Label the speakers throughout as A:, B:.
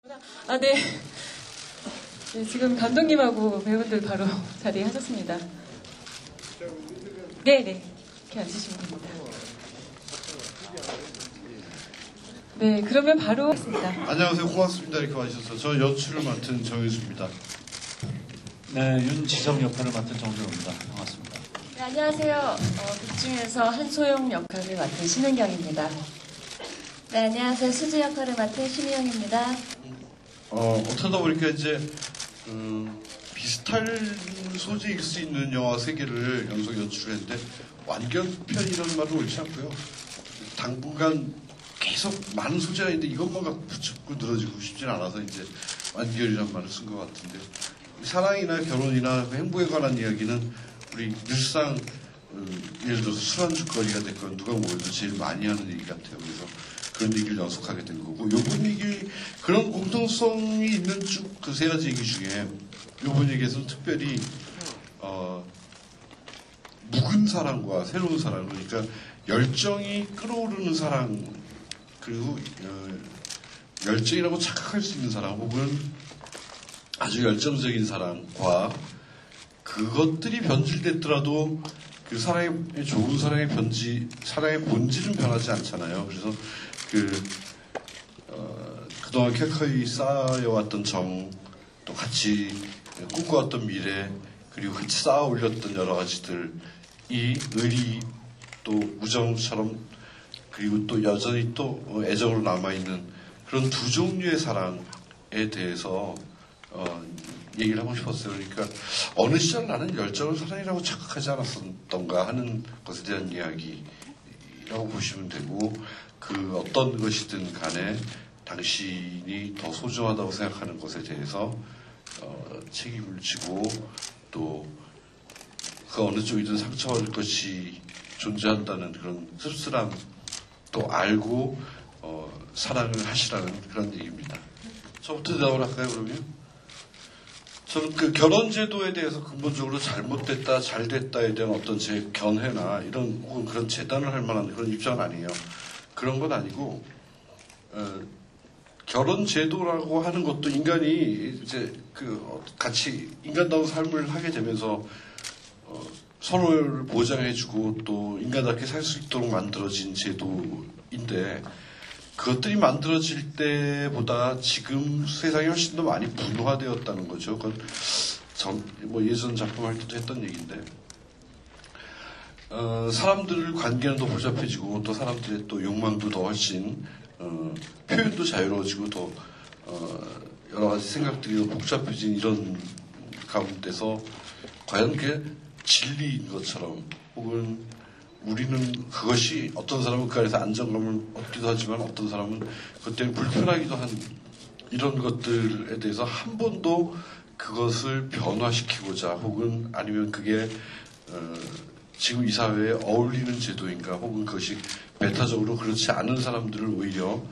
A: 네. 네, 지금 감독님하고 배우분들 바로 자리하셨습니다. 네네. 이렇게 앉으시면 됩니다. 네, 그러면 바로 하겠습니다.
B: 안녕하세요. 고맙습니다. 이렇게 와주셔서. 저 연출을 맡은 정유수입니다.
C: 네, 윤지성 역할을 맡은 정준호입니다. 반갑습니다.
D: 네, 안녕하세요. 극 중에서 한소영 역할을 맡은 신은경입니다. 네, 안녕하세요. 수지 역할을 맡은 심희영입니다.
B: 어쩌다 보니까 이제 비슷할 소재일 수 있는 영화 세 개를 연속 연출했는데 완결편이라는 말은 옳지 않고요. 당분간 계속 많은 소재가 있는데 이것만 갖고 붙잡고 늘어지고 싶진 않아서 이제 완결이라는 말을 쓴 것 같은데, 사랑이나 결혼이나 행복에 관한 이야기는 우리 늘상 예를 들어서 술안주거리가 됐건 누가 모여도 제일 많이 하는 얘기 같아요. 그래서 그런 얘기를 연속하게 된 거고, 요번 얘기 그런 공통성이 있는 쭉 그 세 가지 얘기 중에 요번 얘기에서는 특별히 묵은 사랑과 새로운 사랑, 그러니까 열정이 끓어오르는 사랑, 그리고 열정이라고 착각할 수 있는 사랑, 혹은 아주 열정적인 사랑과 그것들이 변질됐더라도 그 사랑의 좋은 사랑의 사랑의 본질은 변하지 않잖아요. 그래서 그동안 켜켜이 쌓여왔던 정, 또 같이 꿈꿔왔던 미래, 그리고 같이 쌓아 올렸던 여러 가지들이 의리, 또 우정처럼, 그리고 또 여전히 또 애정으로 남아있는 그런 두 종류의 사랑에 대해서 얘기를 하고 싶었어요. 그러니까 어느 시절 나는 열정을 사랑이라고 착각하지 않았던가 하는 것에 대한 이야기라고 보시면 되고, 그 어떤 것이든 간에 당신이 더 소중하다고 생각하는 것에 대해서 책임을 지고, 또 그 어느 쪽이든 상처받을 것이 존재한다는 그런 씁쓸함 또 알고 사랑을 하시라는 그런 얘기입니다. 저부터 대답을 할까요, 그러면? 저는 그 결혼제도에 대해서 근본적으로 잘못됐다, 잘됐다에 대한 어떤 제 견해나 이런 혹은 그런 재단을 할 만한 그런 입장은 아니에요. 그런 건 아니고, 결혼제도라고 하는 것도 인간이 이제 같이 인간다운 삶을 하게 되면서 서로를 보장해주고 또 인간답게 살 수 있도록 만들어진 제도인데, 그것들이 만들어질 때보다 지금 세상이 훨씬 더 많이 분화되었다는 거죠. 그건 예전 작품 할 때도 했던 얘기인데, 사람들 관계는 더 복잡해지고 또 사람들의 또 욕망도 더 훨씬 표현도 자유로워지고 더 여러 가지 생각들이 더 복잡해진 이런 가운데서 과연 그게 진리인 것처럼, 혹은 우리는 그것이 어떤 사람은 그 안에서 안정감을 얻기도 하지만 어떤 사람은 그것 때문에 불편하기도 한 이런 것들에 대해서 한 번도 그것을 변화시키고자, 혹은 아니면 그게 지금 이 사회에 어울리는 제도인가, 혹은 그것이 배타적으로 그렇지 않은 사람들을 오히려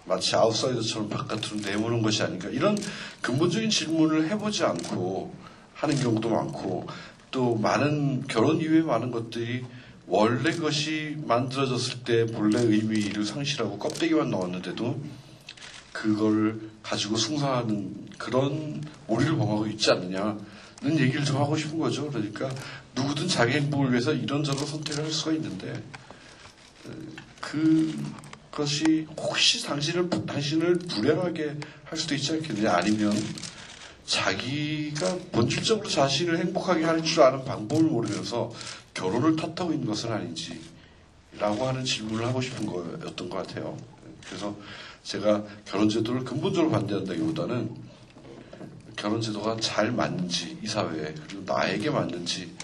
B: 마치 아웃사이더처럼 바깥으로 내모는 것이 아닌가, 이런 근본적인 질문을 해보지 않고 하는 경우도 많고, 또 많은 결혼 이후에 많은 것들이 원래 그것이 만들어졌을 때 본래 의미를 상실하고 껍데기만 나왔는데도 그걸 가지고 숭상하는 그런 오리를 범하고 있지 않느냐는 얘기를 좀 하고 싶은 거죠. 그러니까 누구든 자기 행복을 위해서 이런저런 선택을 할 수가 있는데, 그것이 혹시 당신을 불행하게 할 수도 있지 않겠느냐, 아니면 자기가 본질적으로 자신을 행복하게 할 줄 아는 방법을 모르면서 결혼을 탓하고 있는 것은 아닌지라고 하는 질문을 하고 싶은 거였던 것 같아요. 그래서 제가 결혼제도를 근본적으로 반대한다기보다는 결혼제도가 잘 맞는지, 이 사회에, 그리고 나에게 맞는지,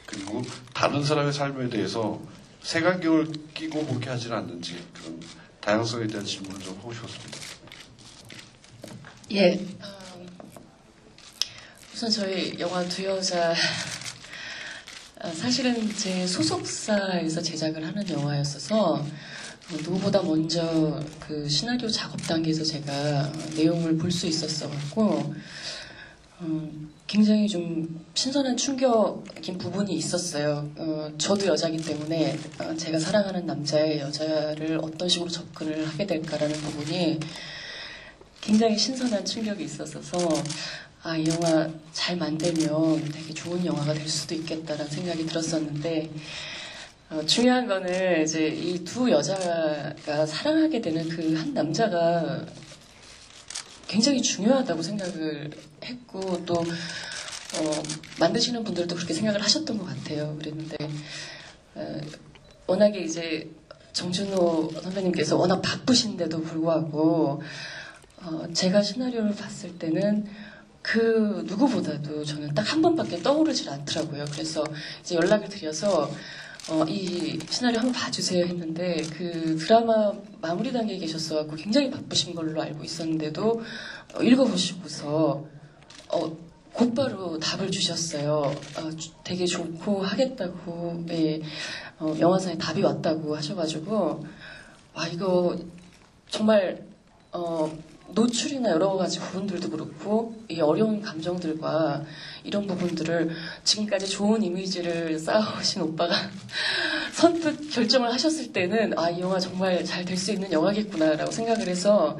B: 그리고 다른 사람의 삶에 대해서 색안경을 끼고 보게 하지는 않는지, 그런 다양성에 대한 질문을 좀 하고 싶었습니다.
D: 예. 우선 저희 영화 두 여자, 사실은 제 소속사에서 제작을 하는 영화였어서 누구보다 먼저 그 시나리오 작업 단계에서 제가 내용을 볼 수 있었어갖고 굉장히 좀 신선한 충격인 부분이 있었어요. 저도 여자이기 때문에 제가 사랑하는 남자의 여자를 어떤 식으로 접근을 하게 될까라는 부분이 굉장히 신선한 충격이 있었어서 아, 이 영화 잘 만들면 되게 좋은 영화가 될 수도 있겠다라는 생각이 들었었는데 중요한 거는 이제 이 두 여자가 사랑하게 되는 그 한 남자가 굉장히 중요하다고 생각을 했고 또 만드시는 분들도 그렇게 생각을 하셨던 것 같아요. 그랬는데 워낙에 이제 정준호 선배님께서 워낙 바쁘신데도 불구하고 제가 시나리오를 봤을 때는 그 누구보다도 저는 딱 한 번밖에 떠오르질 않더라고요. 그래서 이제 연락을 드려서 이 시나리오 한번 봐주세요 했는데 그 드라마 마무리 단계에 계셨어갖고 굉장히 바쁘신 걸로 알고 있었는데도 읽어보시고서 곧바로 답을 주셨어요. 되게 좋고 하겠다고 예, 영화사에 답이 왔다고 하셔가지고 와 이거 정말 노출이나 여러 가지 부분들도 그렇고 이 어려운 감정들과 이런 부분들을 지금까지 좋은 이미지를 쌓아오신 오빠가 선뜻 결정을 하셨을 때는 아, 이 영화 정말 잘 될 수 있는 영화겠구나라고 생각을 해서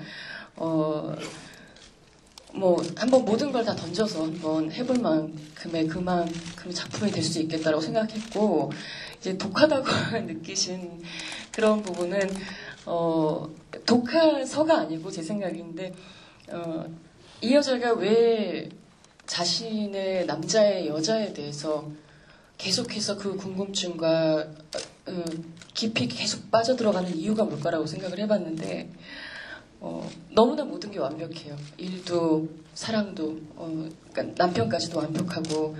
D: 뭐 한번 모든 걸 다 던져서 한번 해볼 만큼의 그만큼 작품이 될 수 있겠다라고 생각했고 이제 독하다고 느끼신 그런 부분은 독하서가 아니고 제 생각인데 이 여자가 왜 자신의 남자의 여자에 대해서 계속해서 그 궁금증과 깊이 계속 빠져들어가는 이유가 뭘까라고 생각을 해봤는데 너무나 모든 게 완벽해요. 일도 사랑도 그러니까 남편까지도 완벽하고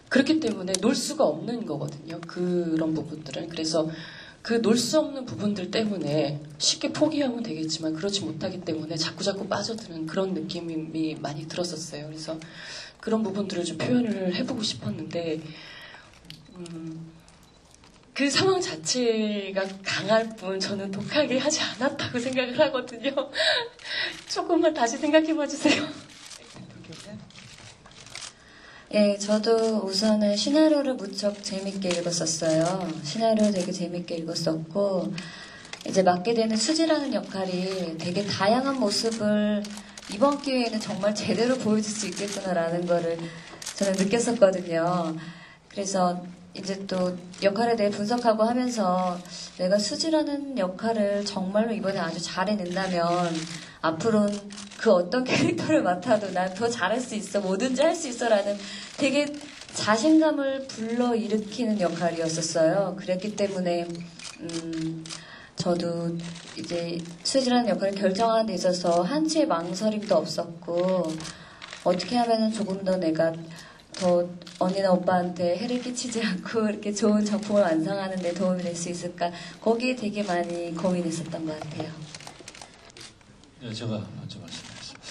D: 그렇기 때문에 놀 수가 없는 거거든요. 그런 부분들은. 그래서 그 놀 수 없는 부분들 때문에 쉽게 포기하면 되겠지만 그렇지 못하기 때문에 자꾸자꾸 빠져드는 그런 느낌이 많이 들었었어요. 그래서 그런 부분들을 좀 표현을 해보고 싶었는데 그 상황 자체가 강할 뿐 저는 독하게 하지 않았다고 생각을 하거든요. 조금만 다시 생각해봐 주세요.
E: 예, 저도 우선은 시나리오를 무척 재밌게 읽었었어요. 시나리오 되게 재밌게 읽었었고, 이제 맡게 되는 수지라는 역할이 되게 다양한 모습을 이번 기회에는 정말 제대로 보여줄 수 있겠구나라는 거를 저는 느꼈었거든요. 그래서 이제 또 역할에 대해 분석하고 하면서 내가 수지라는 역할을 정말로 이번에 아주 잘 해낸다면 앞으로는 그 어떤 캐릭터를 맡아도 난 더 잘할 수 있어, 뭐든지 할 수 있어라는 되게 자신감을 불러일으키는 역할이었었어요. 그랬기 때문에 저도 이제 수지라는 역할을 결정하는 데 있어서 한치의 망설임도 없었고 어떻게 하면 조금 더 내가 더 언니나 오빠한테 해를 끼치지 않고 이렇게 좋은 작품을 완성하는 데 도움이 될 수 있을까 거기에 되게 많이 고민했었던 것 같아요.
C: 네, 제가 먼저 말씀드리겠습니다.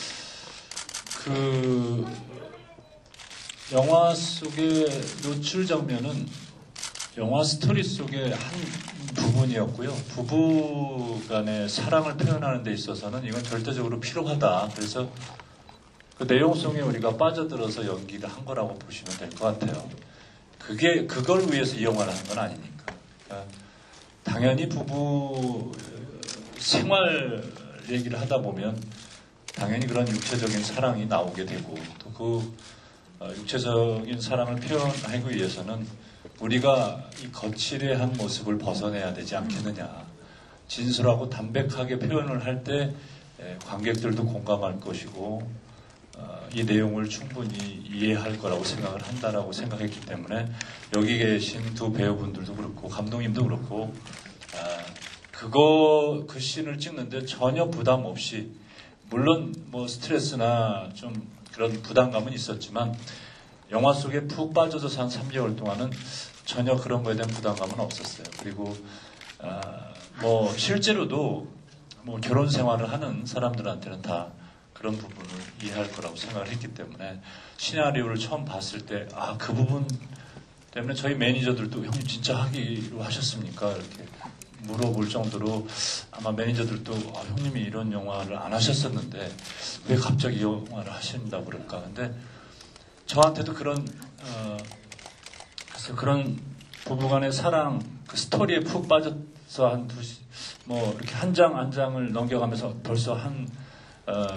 C: 그 영화 속의 노출 장면은 영화 스토리 속의 한 부분이었고요. 부부 간의 사랑을 표현하는 데 있어서는 이건 절대적으로 필요하다. 그래서 그 내용성에 우리가 빠져들어서 연기를 한 거라고 보시면 될 것 같아요. 그걸 위해서 이 영화를 한 건 아니니까. 그러니까 당연히 부부 생활 얘기를 하다 보면 당연히 그런 육체적인 사랑이 나오게 되고 또 그 육체적인 사랑을 표현하기 위해서는 우리가 이 거칠의 모습을 벗어내야 되지 않겠느냐. 진솔하고 담백하게 표현을 할 때 관객들도 공감할 것이고 이 내용을 충분히 이해할 거라고 생각을 한다라고 생각했기 때문에 여기 계신 두 배우분들도 그렇고 감독님도 그렇고 그 씬을 찍는데 전혀 부담 없이 물론 뭐 스트레스나 좀 그런 부담감은 있었지만 영화 속에 푹 빠져서 한 3개월 동안은 전혀 그런 거에 대한 부담감은 없었어요. 그리고 뭐 실제로도 뭐 결혼 생활을 하는 사람들한테는 다 그런 부분을 이해할 거라고 생각을 했기 때문에 시나리오를 처음 봤을 때 그 부분 때문에 저희 매니저들도 형님 진짜 하기로 하셨습니까? 이렇게 물어볼 정도로 아마 매니저들도 형님이 이런 영화를 안 하셨었는데 왜 갑자기 영화를 하신다고 그럴까? 근데 저한테도 그런 그런 부부간의 사랑 그 스토리에 푹 빠져서 뭐 이렇게 한 장 한 장을 넘겨가면서 벌써 한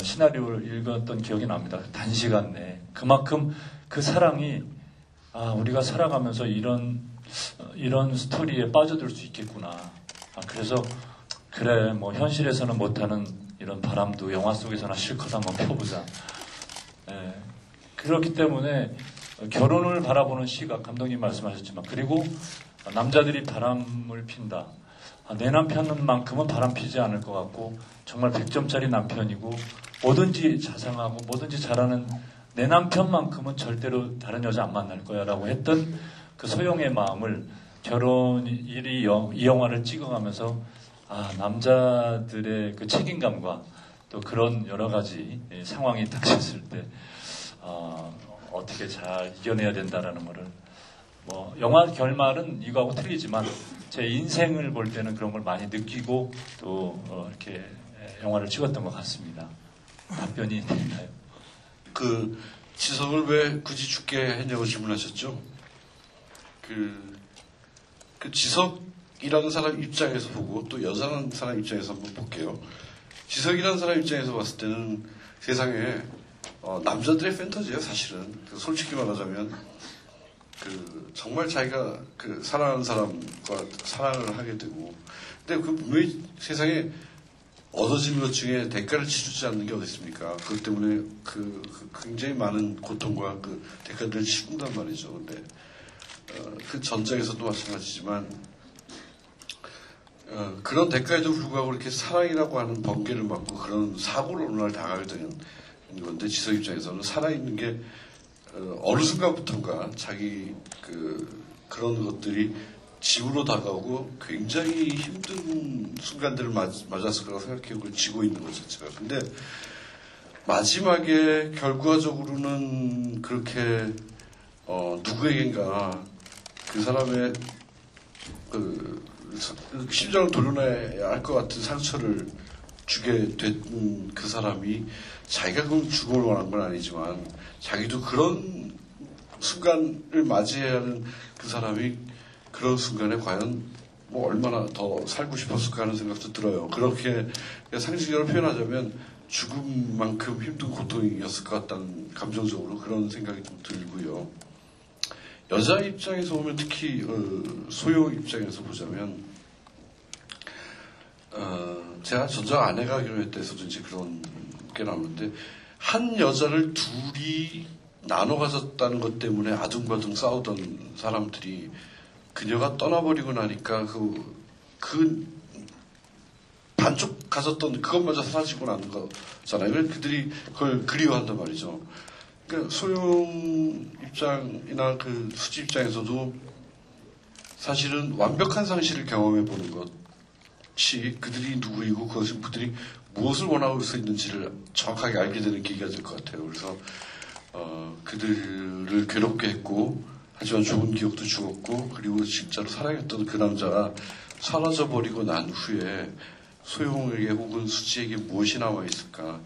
C: 시나리오를 읽었던 기억이 납니다. 단시간 내에. 그만큼 그 사랑이 우리가 살아가면서 이런 스토리에 빠져들 수 있겠구나. 그래서 그래 뭐 현실에서는 못하는 이런 바람도 영화 속에서나 실컷 한번 펴보자. 그렇기 때문에 결혼을 바라보는 시각, 감독님 말씀하셨지만, 그리고 남자들이 바람을 핀다. 내 남편만큼은 바람 피지 않을 것 같고 정말 100점짜리 남편이고 뭐든지 자상하고 뭐든지 잘하는 내 남편만큼은 절대로 다른 여자 안 만날 거야 라고 했던 그 소영의 마음을 이 영화를 찍어가면서 남자들의 그 책임감과 또 그런 여러 가지 상황이 닥쳤을 때 어떻게 잘 이겨내야 된다라는 거를 뭐 영화 결말은 이거하고 틀리지만 제 인생을 볼 때는 그런 걸 많이 느끼고 또 이렇게 영화를 찍었던 것 같습니다. 답변이 됐나요?
B: 그 지석을 왜 굳이 죽게 했냐고 질문하셨죠? 그 지석이라는 사람 입장에서 보고 또 여자라는 사람 입장에서 한번 볼게요. 지석이라는 사람 입장에서 봤을 때는 세상에 남자들의 판타지예요, 사실은. 솔직히 말하자면 정말 자기가 사랑하는 사람과 사랑을 하게 되고, 근데 왜 세상에 얻어지는 것 중에 대가를 치르지 않는 게 어디 있습니까? 그것 때문에 굉장히 많은 고통과 대가들을 치른단 말이죠. 근데 그 전장에서도 마찬가지지만 그런 대가에도 불구하고 이렇게 사랑이라고 하는 번개를 맞고 그런 사고를 어느 날 당하게 되는 건데, 지석 입장에서는 살아있는 게 어느 순간부터인가 자기 그런 것들이 집으로 다가오고 굉장히 힘든 순간들을 맞았을 거라고 생각해요. 그걸 지고 있는 것 자체가. 근데 마지막에 결과적으로는 그렇게 누구에겐가 그 사람의 심장을 도려내야 할 것 같은 상처를 주게 된 그 사람이 자기가 그럼 죽음을 원한 건 아니지만 자기도 그런 순간을 맞이해야 하는 그 사람이 그런 순간에 과연 뭐 얼마나 더 살고 싶었을까 하는 생각도 들어요. 그렇게 상징적으로 표현하자면 죽음만큼 힘든 고통이었을 것 같다는 감정적으로 그런 생각이 좀 들고요. 여자 입장에서 보면 특히 소요 입장에서 보자면 제가 전작 아내가 결혼했다에서도 이제 그런 게 나오는데, 한 여자를 둘이 나눠 가졌다는 것 때문에 아둥바둥 싸우던 사람들이 그녀가 떠나버리고 나니까 그 반쪽 가졌던 그것마저 사라지고 나는 거잖아요. 그들이 그걸 그리워한단 말이죠. 그러니까 소용 입장이나 수지 입장에서도 사실은 완벽한 상실을 경험해 보는 것이 그들이 누구이고 그들이 무엇을 원하고 있는지를 정확하게 알게 되는 계기가 될 것 같아요. 그래서 그들을 괴롭게 했고, 하지만 좋은 기억도 주었고, 그리고 진짜로 사랑했던 그 남자가 사라져버리고 난 후에 소용에게 혹은 수지에게 무엇이 남아있을까.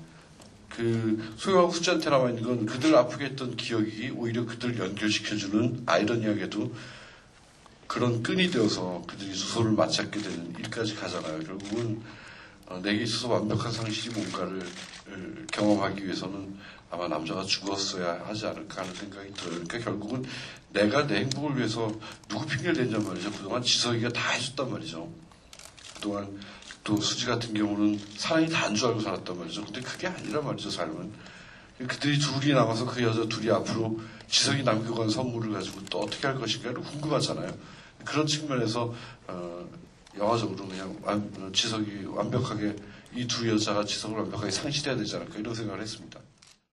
B: 소용하고 수지한테 남아있는 건 그들 아프게 했던 기억이 오히려 그들을 연결시켜주는, 아이러니하게도 그런 끈이 되어서 그들이 수소를 맞잡게 되는 일까지 가잖아요. 결국은 내게 있어서 완벽한 상실이 뭔가를 경험하기 위해서는 아마 남자가 죽었어야 하지 않을까 하는 생각이 들어요. 그러니까 결국은 내가 내 행복을 위해서 누구 핑계를 댄단 말이죠. 그동안 지석이가 다 해줬단 말이죠. 그동안 또 수지 같은 경우는 사랑이 다인 줄 알고 살았단 말이죠. 근데 그게 아니란 말이죠, 삶은. 그들이 둘이 남아서 그 여자 둘이 앞으로 지석이 남기고 간 선물을 가지고 또 어떻게 할 것인가를 궁금하잖아요. 그런 측면에서 영화적으로 그냥 지석이 완벽하게, 이 두 여자가 지석을 완벽하게 상실해야 되지 않을까 이런 생각을 했습니다.